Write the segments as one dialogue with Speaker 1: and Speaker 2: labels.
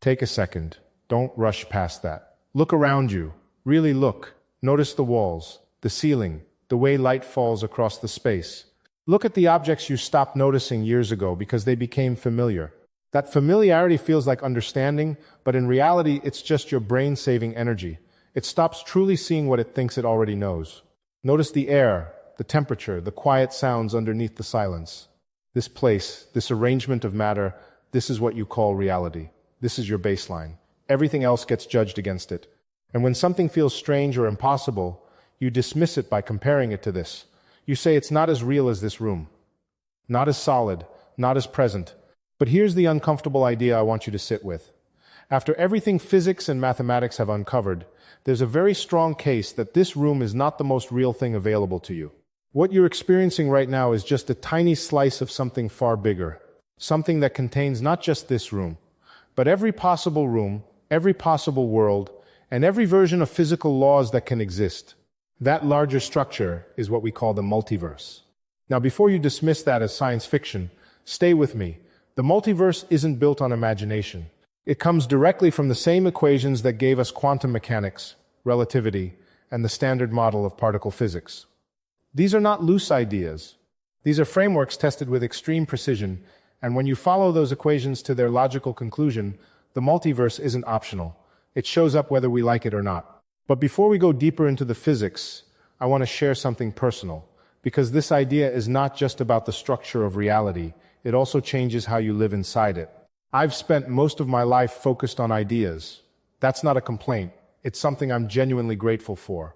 Speaker 1: Take a second. Don't rush past that. Look around you. Really look. Notice the walls, the ceiling, the way light falls across the space. Look at the objects you stopped noticing years ago because they became familiar. That familiarity feels like understanding, but in reality, it's just your brain saving energy. It stops truly seeing what it thinks it already knows. Notice the air, the temperature, the quiet sounds underneath the silence. This place, this arrangement of matter, this is what you call reality. This is your baseline. Everything else gets judged against it. And when something feels strange or impossible, you dismiss it by comparing it to this. You say it's not as real as this room, not as solid, not as present. But here's the uncomfortable idea I want you to sit with. After everything physics and mathematics have uncovered, there's a very strong case that this room is not the most real thing available to you. What you're experiencing right now is just a tiny slice of something far bigger, something that contains not just this room, but every possible room, every possible world, and every version of physical laws that can exist. That larger structure is what we call the multiverse. Now, before you dismiss that as science fiction, stay with me. The multiverse isn't built on imagination. It comes directly from the same equations that gave us quantum mechanics, relativity, and the standard model of particle physics. These are not loose ideas. These are frameworks tested with extreme precision, and when you follow those equations to their logical conclusion, the multiverse isn't optional. It shows up whether we like it or not. But before we go deeper into the physics, I want to share something personal, because this idea is not just about the structure of reality, it also changes how you live inside it. I've spent most of my life focused on ideas. That's not a complaint. It's something I'm genuinely grateful for.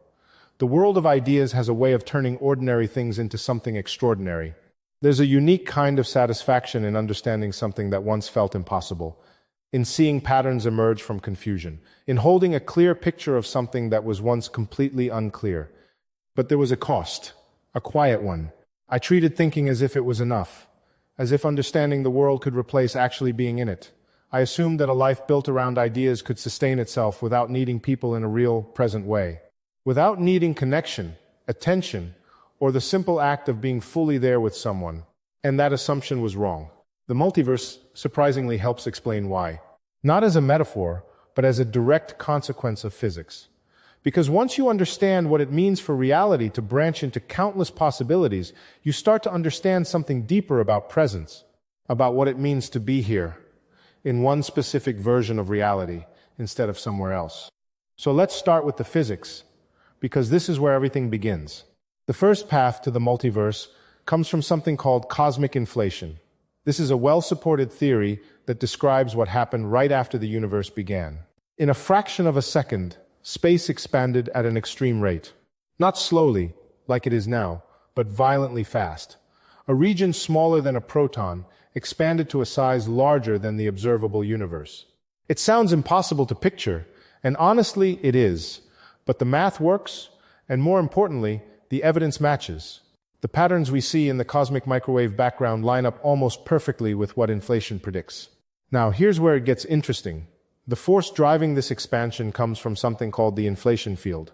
Speaker 1: The world of ideas has a way of turning ordinary things into something extraordinary. There's a unique kind of satisfaction in understanding something that once felt impossible, in seeing patterns emerge from confusion, in holding a clear picture of something that was once completely unclear. But there was a cost, a quiet one. I treated thinking as if it was enough, as if understanding the world could replace actually being in it. I assumed that a life built around ideas could sustain itself without needing people in a real, present way, without needing connection, attention, or the simple act of being fully there with someone. And that assumption was wrong. The multiverse surprisingly helps explain why. Not as a metaphor, but as a direct consequence of physics. Because once you understand what it means for reality to branch into countless possibilities, you start to understand something deeper about presence, about what it means to be here, in one specific version of reality instead of somewhere else. So let's start with the physics, because this is where everything begins. The first path to the multiverse comes from something called cosmic inflation. This is a well-supported theory that describes what happened right after the universe began. In a fraction of a second, space expanded at an extreme rate. Not slowly, like it is now, but violently fast. A region smaller than a proton expanded to a size larger than the observable universe. It sounds impossible to picture, and honestly, it is. But the math works, and more importantly, the evidence matches. The patterns we see in the cosmic microwave background line up almost perfectly with what inflation predicts. Now, here's where it gets interesting. The force driving this expansion comes from something called the inflation field.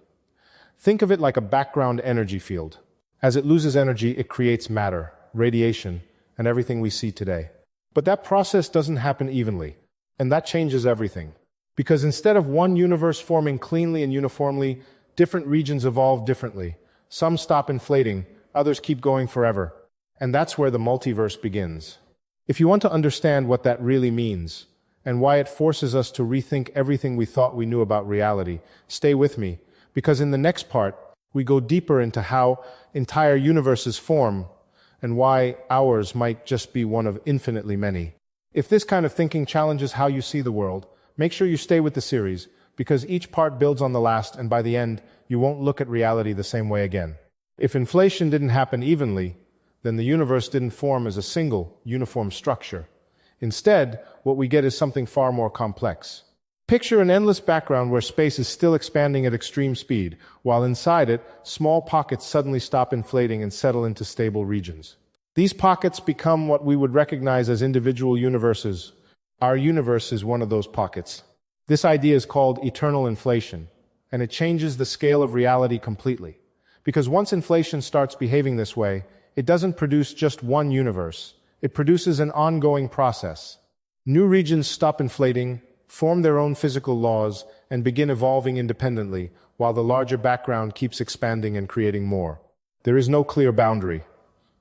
Speaker 1: Think of it like a background energy field. As it loses energy, it creates matter, radiation, and everything we see today. But that process doesn't happen evenly, and that changes everything. Because instead of one universe forming cleanly and uniformly, different regions evolve differently. Some stop inflating, others keep going forever. And that's where the multiverse begins. If you want to understand what that really means, and why it forces us to rethink everything we thought we knew about reality, stay with me, because in the next part, we go deeper into how entire universes form, and why ours might just be one of infinitely many. If this kind of thinking challenges how you see the world, make sure you stay with the series, because each part builds on the last, and by the end, you won't look at reality the same way again. If inflation didn't happen evenly, then the universe didn't form as a single, uniform structure. Instead, what we get is something far more complex. Picture an endless background where space is still expanding at extreme speed, while inside it, small pockets suddenly stop inflating and settle into stable regions. These pockets become what we would recognize as individual universes. Our universe is one of those pockets. This idea is called eternal inflation, and it changes the scale of reality completely. Because once inflation starts behaving this way, it doesn't produce just one universe. It produces an ongoing process. New regions stop inflating, form their own physical laws, and begin evolving independently, while the larger background keeps expanding and creating more. There is no clear boundary,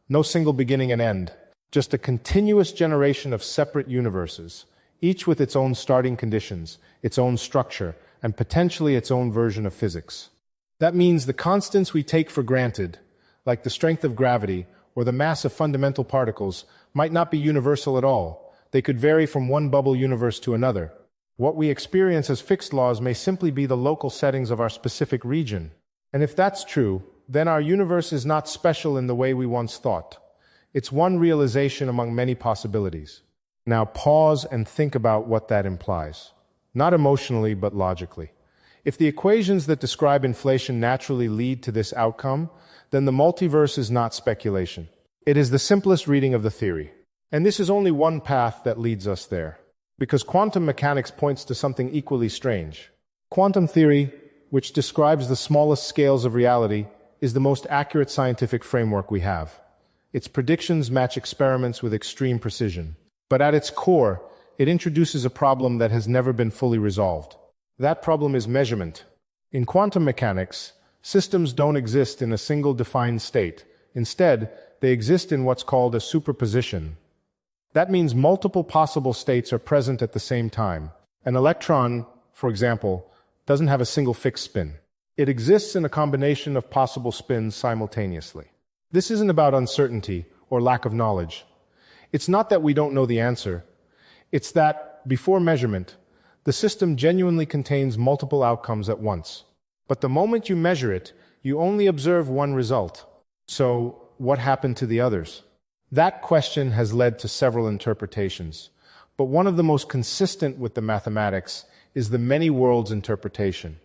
Speaker 1: no single beginning and end, just a continuous generation of separate universes, each with its own starting conditions, its own structure, and potentially its own version of physics. That means the constants we take for granted, like the strength of gravity or the mass of fundamental particles, might not be universal at all. They could vary from one bubble universe to another. What we experience as fixed laws may simply be the local settings of our specific region. And if that's true, then our universe is not special in the way we once thought. It's one realization among many possibilities. Now pause and think about what that implies. Not emotionally, but logically. If the equations that describe inflation naturally lead to this outcome, then the multiverse is not speculation. It is the simplest reading of the theory. And this is only one path that leads us there. Because quantum mechanics points to something equally strange. Quantum theory, which describes the smallest scales of reality, is the most accurate scientific framework we have. Its predictions match experiments with extreme precision. But at its core, it introduces a problem that has never been fully resolved. That problem is measurement. In quantum mechanics, systems don't exist in a single defined state. Instead, they exist in what's called a superposition. That means multiple possible states are present at the same time. An electron, for example, doesn't have a single fixed spin. It exists in a combination of possible spins simultaneously. This isn't about uncertainty or lack of knowledge. It's not that we don't know the answer. It's that, before measurement, the system genuinely contains multiple outcomes at once. But the moment you measure it, you only observe one result. So, what happened to the others? That question has led to several interpretations, but one of the most consistent with the mathematics is the many worlds interpretation.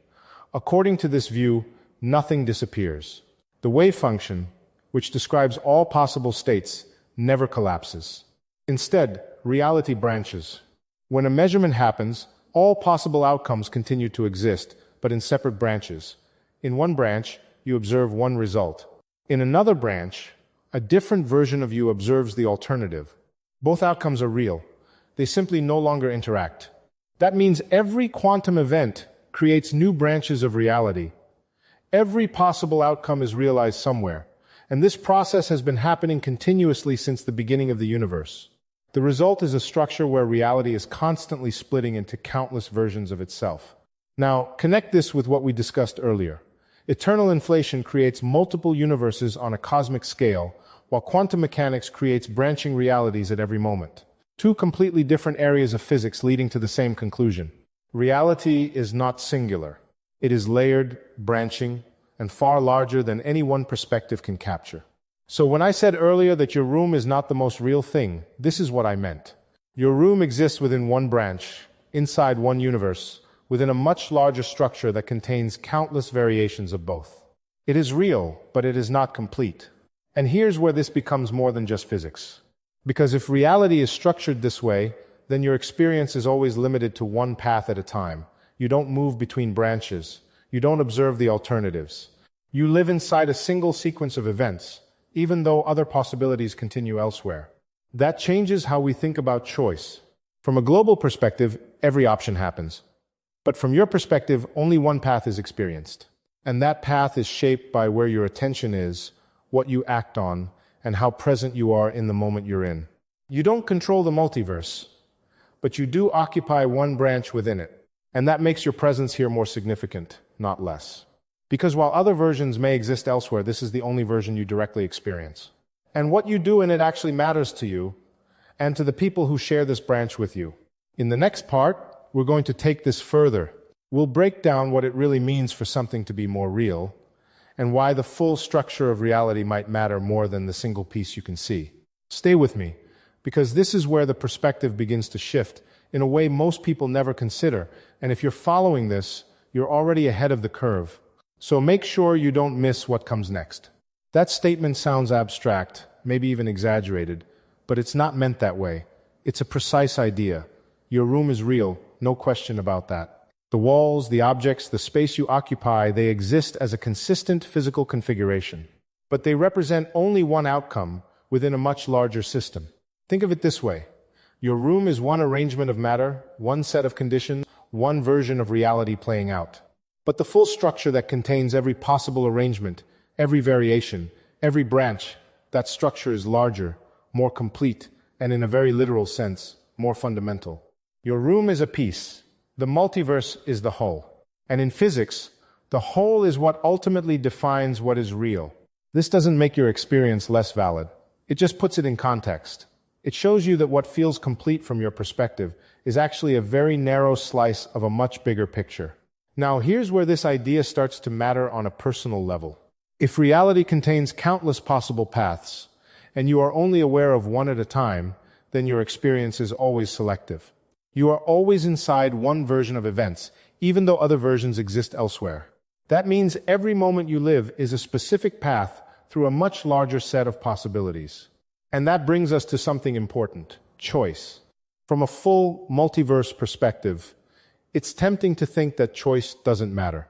Speaker 1: According to this view, nothing disappears. The wave function, which describes all possible states, never collapses. Instead, reality branches. When a measurement happens, all possible outcomes continue to exist, but in separate branches. In one branch, you observe one result. In another branch, a different version of you observes the alternative. Both outcomes are real. They simply no longer interact. That means every quantum event creates new branches of reality. Every possible outcome is realized somewhere, and this process has been happening continuously since the beginning of the universe. The result is a structure where reality is constantly splitting into countless versions of itself. Now, connect this with what we discussed earlier. Eternal inflation creates multiple universes on a cosmic scale, while quantum mechanics creates branching realities at every moment. Two completely different areas of physics leading to the same conclusion. Reality is not singular. It is layered, branching, and far larger than any one perspective can capture. So when I said earlier that your room is not the most real thing, this is what I meant. Your room exists within one branch, inside one universe, within a much larger structure that contains countless variations of both. It is real, but it is not complete. And here's where this becomes more than just physics. Because if reality is structured this way, then your experience is always limited to one path at a time. You don't move between branches. You don't observe the alternatives. You live inside a single sequence of events, even though other possibilities continue elsewhere. That changes how we think about choice. From a global perspective, every option happens. But from your perspective, only one path is experienced. And that path is shaped by where your attention is, what you act on, and how present you are in the moment you're in. You don't control the multiverse, but you do occupy one branch within it. And that makes your presence here more significant, not less. Because while other versions may exist elsewhere, this is the only version you directly experience. And what you do in it actually matters to you, and to the people who share this branch with you. In the next part, we're going to take this further. We'll break down what it really means for something to be more real, and why the full structure of reality might matter more than the single piece you can see. Stay with me, because this is where the perspective begins to shift in a way most people never consider, and if you're following this, you're already ahead of the curve. So make sure you don't miss what comes next. That statement sounds abstract, maybe even exaggerated, but it's not meant that way. It's a precise idea. Your room is real, no question about that. The walls, the objects, the space you occupy, they exist as a consistent physical configuration. But they represent only one outcome within a much larger system. Think of it this way. Your room is one arrangement of matter, one set of conditions, one version of reality playing out. But the full structure that contains every possible arrangement, every variation, every branch, that structure is larger, more complete, and in a very literal sense, more fundamental. Your room is a piece. The multiverse is the whole. And in physics, the whole is what ultimately defines what is real. This doesn't make your experience less valid. It just puts it in context. It shows you that what feels complete from your perspective is actually a very narrow slice of a much bigger picture. Now, here's where this idea starts to matter on a personal level. If reality contains countless possible paths, and you are only aware of one at a time, then your experience is always selective. You are always inside one version of events, even though other versions exist elsewhere. That means every moment you live is a specific path through a much larger set of possibilities. And that brings us to something important: choice. From a full multiverse perspective, it's tempting to think that choice doesn't matter.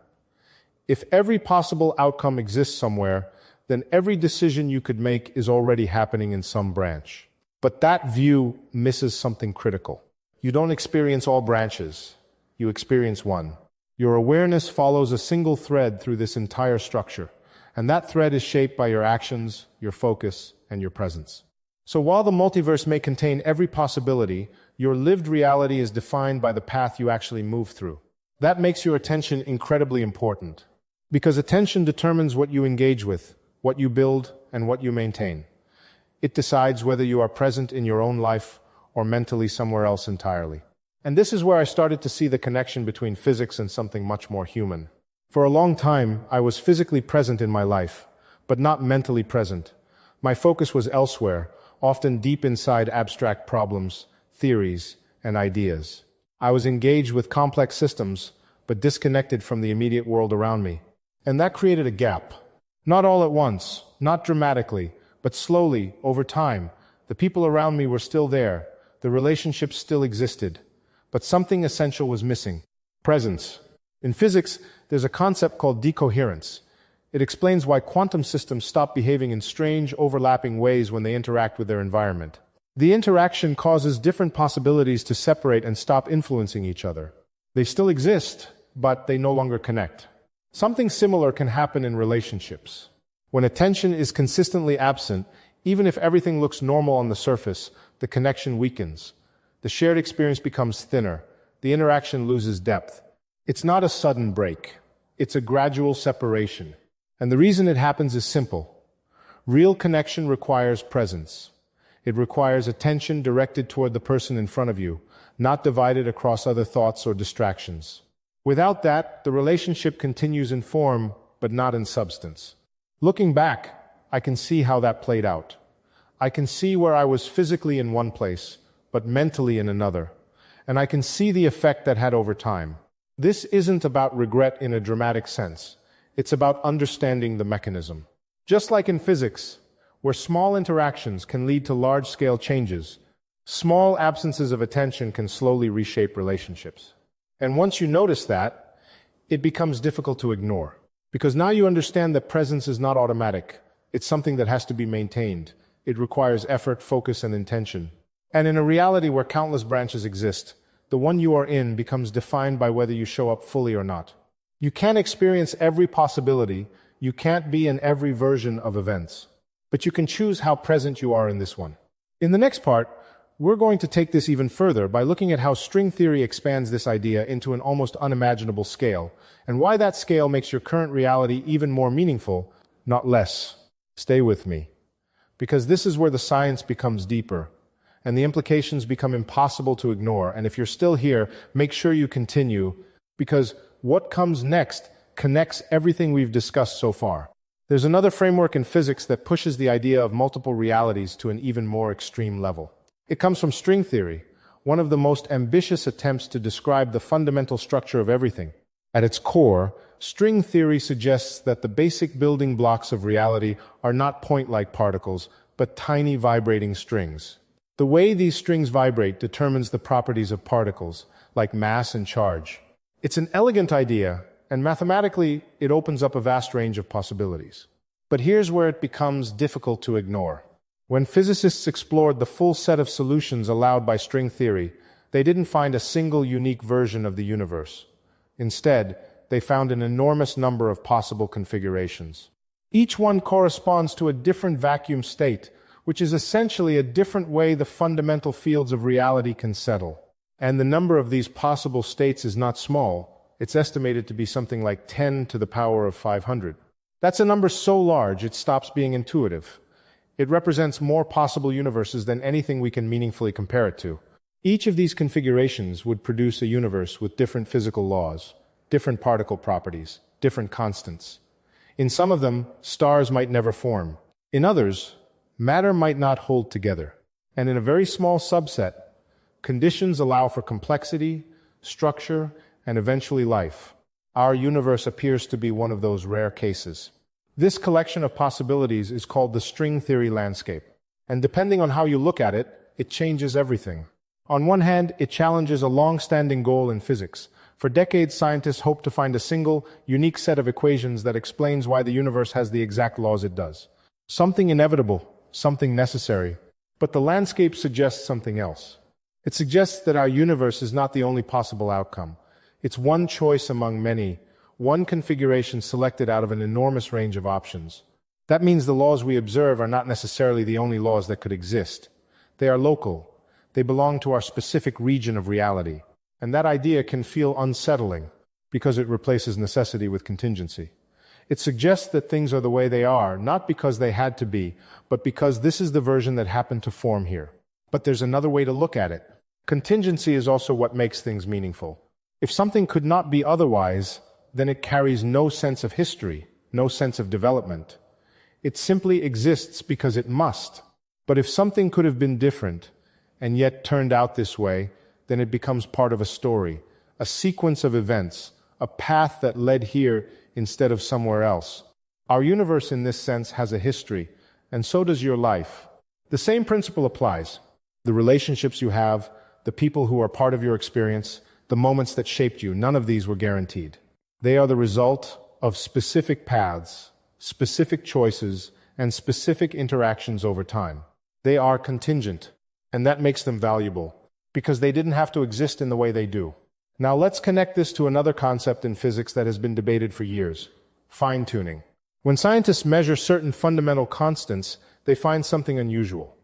Speaker 1: If every possible outcome exists somewhere, then every decision you could make is already happening in some branch. But that view misses something critical. You don't experience all branches. You experience one. Your awareness follows a single thread through this entire structure, and that thread is shaped by your actions, your focus, and your presence. So while the multiverse may contain every possibility, your lived reality is defined by the path you actually move through. That makes your attention incredibly important, because attention determines what you engage with, what you build, and what you maintain. It decides whether you are present in your own life or mentally somewhere else entirely. And this is where I started to see the connection between physics and something much more human. For a long time, I was physically present in my life, but not mentally present. My focus was elsewhere, often deep inside abstract problems, theories, and ideas. I was engaged with complex systems, but disconnected from the immediate world around me. And that created a gap. Not all at once, not dramatically, but slowly, over time. The people around me were still there, the relationships still existed, but something essential was missing: presence. In physics, there's a concept called decoherence. It explains why quantum systems stop behaving in strange, overlapping ways when they interact with their environment. The interaction causes different possibilities to separate and stop influencing each other. They still exist, but they no longer connect. Something similar can happen in relationships. When attention is consistently absent, even if everything looks normal on the surface, the connection weakens. The shared experience becomes thinner. The interaction loses depth. It's not a sudden break. It's a gradual separation. And the reason it happens is simple. Real connection requires presence. It requires attention directed toward the person in front of you, not divided across other thoughts or distractions. Without that, the relationship continues in form, but not in substance. Looking back, I can see how that played out. I can see where I was physically in one place, but mentally in another. And I can see the effect that had over time. This isn't about regret in a dramatic sense. It's about understanding the mechanism. Just like in physics, where small interactions can lead to large-scale changes, small absences of attention can slowly reshape relationships. And once you notice that, it becomes difficult to ignore. Because now you understand that presence is not automatic. It's something that has to be maintained. It requires effort, focus, and intention. And in a reality where countless branches exist, the one you are in becomes defined by whether you show up fully or not. You can't experience every possibility. You can't be in every version of events. But you can choose how present you are in this one. In the next part, we're going to take this even further by looking at how string theory expands this idea into an almost unimaginable scale, and why that scale makes your current reality even more meaningful, not less. Stay with me, because this is where the science becomes deeper, and the implications become impossible to ignore. And if you're still here, make sure you continue, because what comes next connects everything we've discussed so far. There's another framework in physics that pushes the idea of multiple realities to an even more extreme level. It comes from string theory, one of the most ambitious attempts to describe the fundamental structure of everything. At its core, string theory suggests that the basic building blocks of reality are not point-like particles, but tiny vibrating strings. The way these strings vibrate determines the properties of particles, like mass and charge. It's an elegant idea, and mathematically, it opens up a vast range of possibilities. But here's where it becomes difficult to ignore. When physicists explored the full set of solutions allowed by string theory, they didn't find a single unique version of the universe. Instead, they found an enormous number of possible configurations. Each one corresponds to a different vacuum state, which is essentially a different way the fundamental fields of reality can settle. And the number of these possible states is not small. It's estimated to be something like 10 to the power of 500. That's a number so large it stops being intuitive. It represents more possible universes than anything we can meaningfully compare it to. Each of these configurations would produce a universe with different physical laws, different particle properties, different constants. In some of them, stars might never form. In others, matter might not hold together. And in a very small subset, conditions allow for complexity, structure, and eventually life. Our universe appears to be one of those rare cases. This collection of possibilities is called the string theory landscape. And depending on how you look at it, it changes everything. On one hand, it challenges a long-standing goal in physics. For decades, scientists hoped to find a single, unique set of equations that explains why the universe has the exact laws it does. Something inevitable, something necessary. But the landscape suggests something else. It suggests that our universe is not the only possible outcome. It's one choice among many, one configuration selected out of an enormous range of options. That means the laws we observe are not necessarily the only laws that could exist. They are local. They belong to our specific region of reality. And that idea can feel unsettling because it replaces necessity with contingency. It suggests that things are the way they are, not because they had to be, but because this is the version that happened to form here. But there's another way to look at it. Contingency is also what makes things meaningful. If something could not be otherwise, then it carries no sense of history, no sense of development. It simply exists because it must. But if something could have been different, and yet turned out this way, then it becomes part of a story, a sequence of events, a path that led here instead of somewhere else. Our universe in this sense has a history, and so does your life. The same principle applies. The relationships you have, the people who are part of your experience, the moments that shaped you, none of these were guaranteed. They are the result of specific paths, specific choices, and specific interactions over time. They are contingent, and that makes them valuable, because they didn't have to exist in the way they do. Now let's connect this to another concept in physics that has been debated for years: fine-tuning. When scientists measure certain fundamental constants, they find something unusual.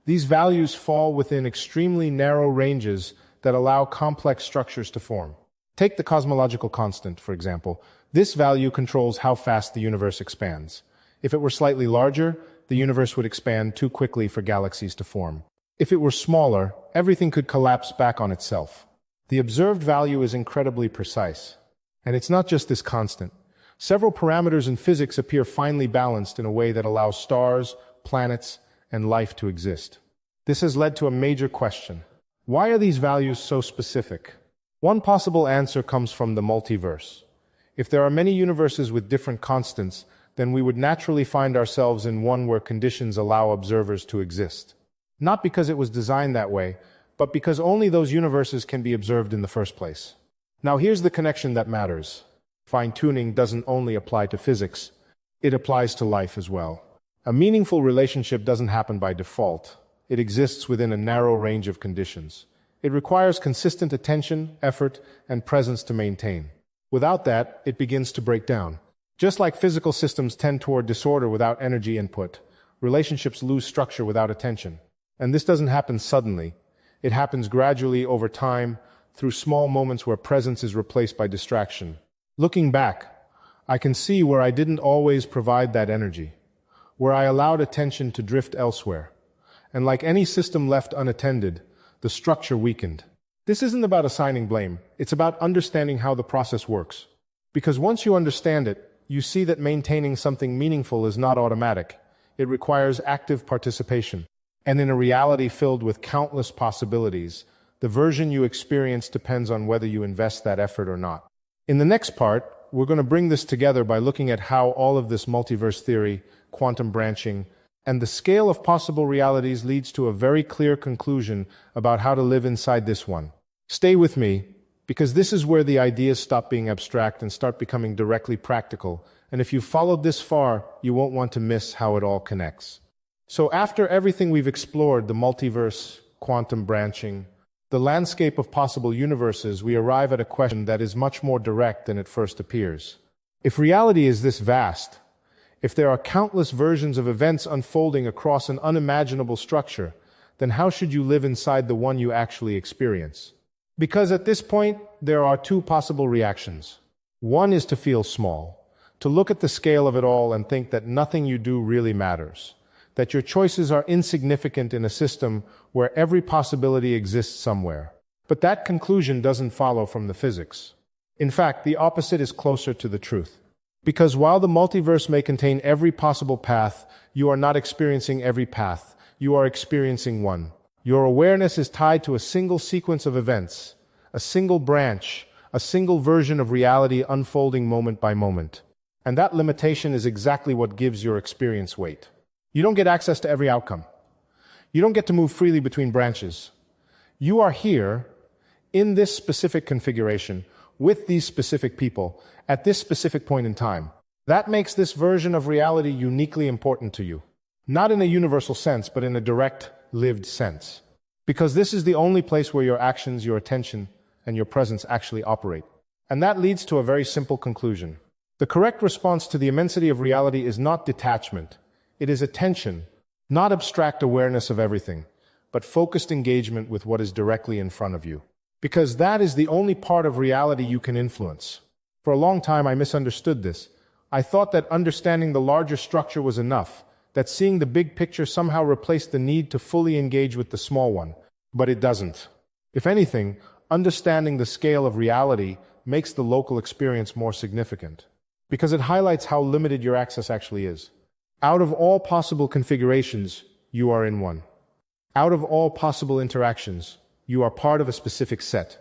Speaker 1: These values fall within extremely narrow ranges that allow complex structures to form. Take the cosmological constant, for example. This value controls how fast the universe expands. If it were slightly larger, the universe would expand too quickly for galaxies to form. If it were smaller, everything could collapse back on itself. The observed value is incredibly precise. And it's not just this constant. Several parameters in physics appear finely balanced in a way that allows stars, planets, and life to exist. This has led to a major question. Why are these values so specific? One possible answer comes from the multiverse. If there are many universes with different constants, then we would naturally find ourselves in one where conditions allow observers to exist. Not because it was designed that way, but because only those universes can be observed in the first place. Now here's the connection that matters. Fine-tuning doesn't only apply to physics, it applies to life as well. A meaningful relationship doesn't happen by default. It exists within a narrow range of conditions. It requires consistent attention, effort, and presence to maintain. Without that, it begins to break down. Just like physical systems tend toward disorder without energy input, relationships lose structure without attention. And this doesn't happen suddenly. It happens gradually over time, through small moments where presence is replaced by distraction. Looking back, I can see where I didn't always provide that energy, where I allowed attention to drift elsewhere. And like any system left unattended, the structure weakened. This isn't about assigning blame, it's about understanding how the process works. Because once you understand it, you see that maintaining something meaningful is not automatic. It requires active participation. And in a reality filled with countless possibilities, the version you experience depends on whether you invest that effort or not. In the next part, we're going to bring this together by looking at how all of this multiverse theory, quantum branching, and the scale of possible realities leads to a very clear conclusion about how to live inside this one. Stay with me, because this is where the ideas stop being abstract and start becoming directly practical. And if you've followed this far, you won't want to miss how it all connects. So after everything we've explored, the multiverse, quantum branching, the landscape of possible universes, we arrive at a question that is much more direct than it first appears. If reality is this vast, if there are countless versions of events unfolding across an unimaginable structure, then how should you live inside the one you actually experience? Because at this point, there are two possible reactions. One is to feel small, to look at the scale of it all and think that nothing you do really matters, that your choices are insignificant in a system where every possibility exists somewhere. But that conclusion doesn't follow from the physics. In fact, the opposite is closer to the truth. Because while the multiverse may contain every possible path, you are not experiencing every path. You are experiencing one. Your awareness is tied to a single sequence of events, a single branch, a single version of reality unfolding moment by moment. And that limitation is exactly what gives your experience weight. You don't get access to every outcome. You don't get to move freely between branches. You are here, in this specific configuration, with these specific people, at this specific point in time. That makes this version of reality uniquely important to you. Not in a universal sense, but in a direct, lived sense. Because this is the only place where your actions, your attention, and your presence actually operate. And that leads to a very simple conclusion. The correct response to the immensity of reality is not detachment. It is attention, not abstract awareness of everything, but focused engagement with what is directly in front of you. Because that is the only part of reality you can influence. For a long time, I misunderstood this. I thought that understanding the larger structure was enough, that seeing the big picture somehow replaced the need to fully engage with the small one. But it doesn't. If anything, understanding the scale of reality makes the local experience more significant, because it highlights how limited your access actually is. Out of all possible configurations, you are in one. Out of all possible interactions, you are part of a specific set.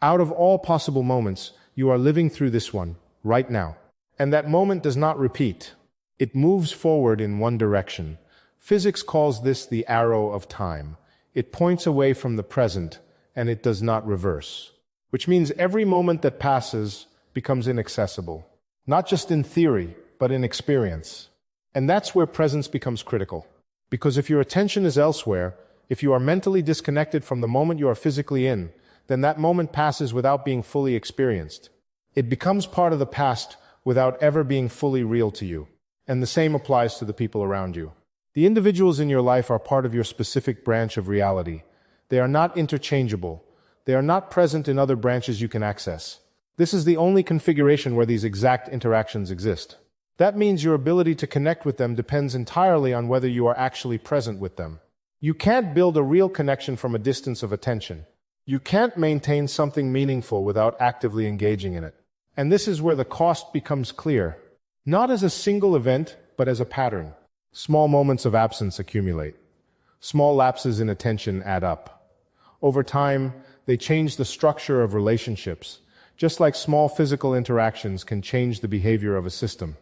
Speaker 1: Out of all possible moments, you are living through this one, right now. And that moment does not repeat. It moves forward in one direction. Physics calls this the arrow of time. It points away from the present, and it does not reverse. Which means every moment that passes becomes inaccessible. Not just in theory, but in experience. And that's where presence becomes critical. Because if your attention is elsewhere, if you are mentally disconnected from the moment you are physically in, then that moment passes without being fully experienced. It becomes part of the past without ever being fully real to you. And the same applies to the people around you. The individuals in your life are part of your specific branch of reality. They are not interchangeable. They are not present in other branches you can access. This is the only configuration where these exact interactions exist. That means your ability to connect with them depends entirely on whether you are actually present with them. You can't build a real connection from a distance of attention. You can't maintain something meaningful without actively engaging in it. And this is where the cost becomes clear. Not as a single event, but as a pattern. Small moments of absence accumulate. Small lapses in attention add up. Over time, they change the structure of relationships, just like small physical interactions can change the behavior of a system.